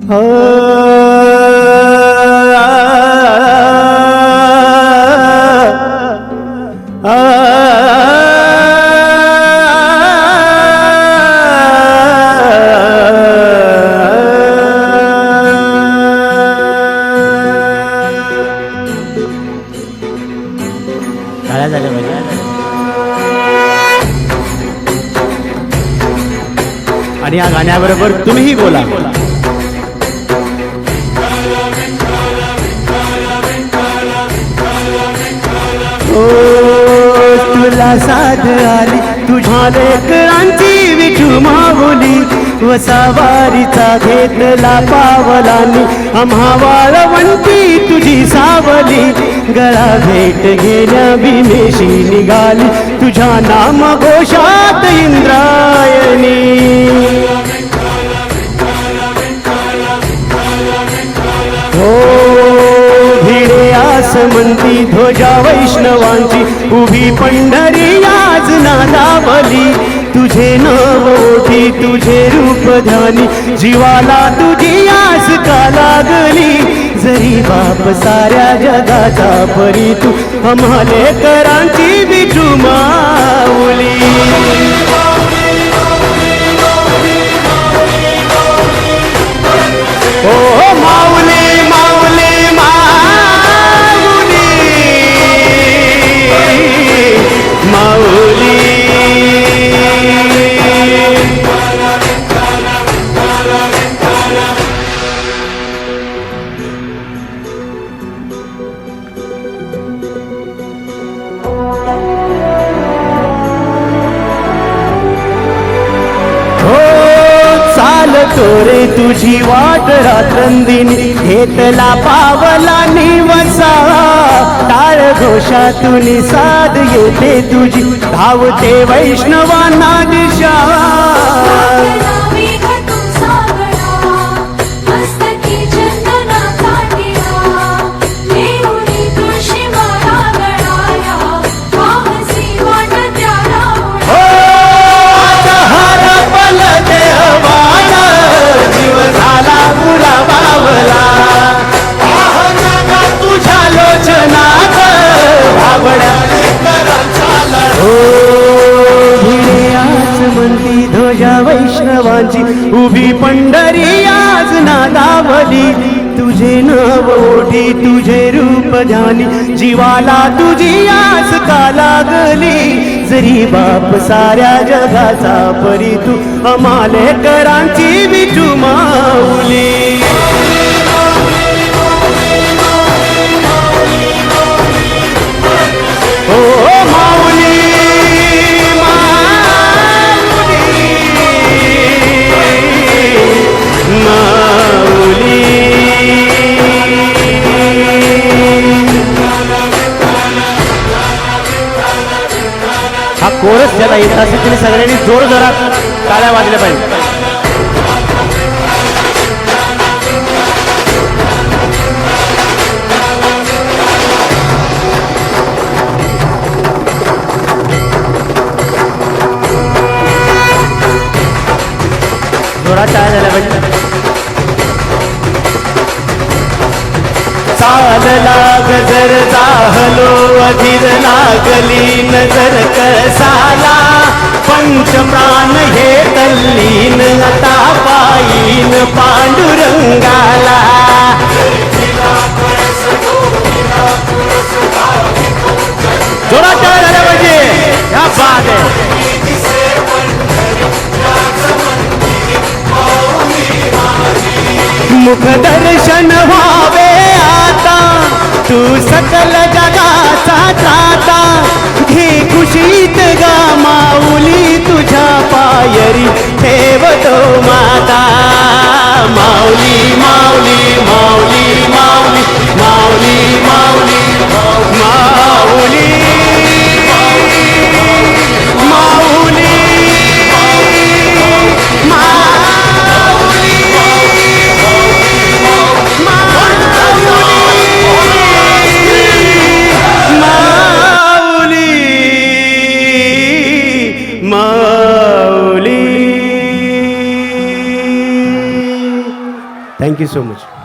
हो काय झालं म्हणजे आणि या गाण्याबरोबर तुम्हीही बोला. ओ तुला साध आली तुझ्या लेकरांची विठू माऊली, वसावारीचा घेतला पावलांनी आम्हा वाळवंती तुझी सावली. गळा भेट घेण्या भीमेशी निघाली तुझ्या नाम घोषात इंद्रायणी. हो भिडे आसमंती ध्वजा वैष्णवांची उभी पंढरी आज नादावली. तुझे नवोठी तुझे रूप ध्यानी जीवाला तुझी आस का लागली. जरी बाप साऱ्या जगाचा परी तू आम्हा लेकरांची विठू माऊली. ओ माऊली माऊली माऊली माऊली. तोरे तुझी वाट रात्रंदिनी घेतला पावला निवसा. टाळ घोषातून साध येते तुझी धावते वैष्णवांना दिशा. वैष्णवांची उभी पंढरी आज नादावली. तुझे नवोठी तुझे रूप ध्यानी जीवाला तुझी आस का लागली. जरी बाप साऱ्या जगाचा परी तू आम्हा लेकरांची विठू माऊली. ओ माऊली हा कोरस ज्याला येत असेल त्याने सगळ्यांनी जोर जोरात टाळ्या वाजल्या पाहिजे. जोरात टाळ्या झाल्या पाहिजे. चालला गजर जाहलो अधीर लागली नजर कसाला. पंचप्राण हे तल्लीन आता पायीन पांडुरंगाला. जोरात टाळ्या झाल्या पाहिजे. या बात आहे. मुखदर्शन व्हावे आता तू सकल जगाचा त्राता. घे कुशीत गा माऊली तुझ्या पायरी ठेवतो माता. माऊली माऊली माऊली माऊली माऊली माऊली माऊली माऊली माऊली. Thank you so much.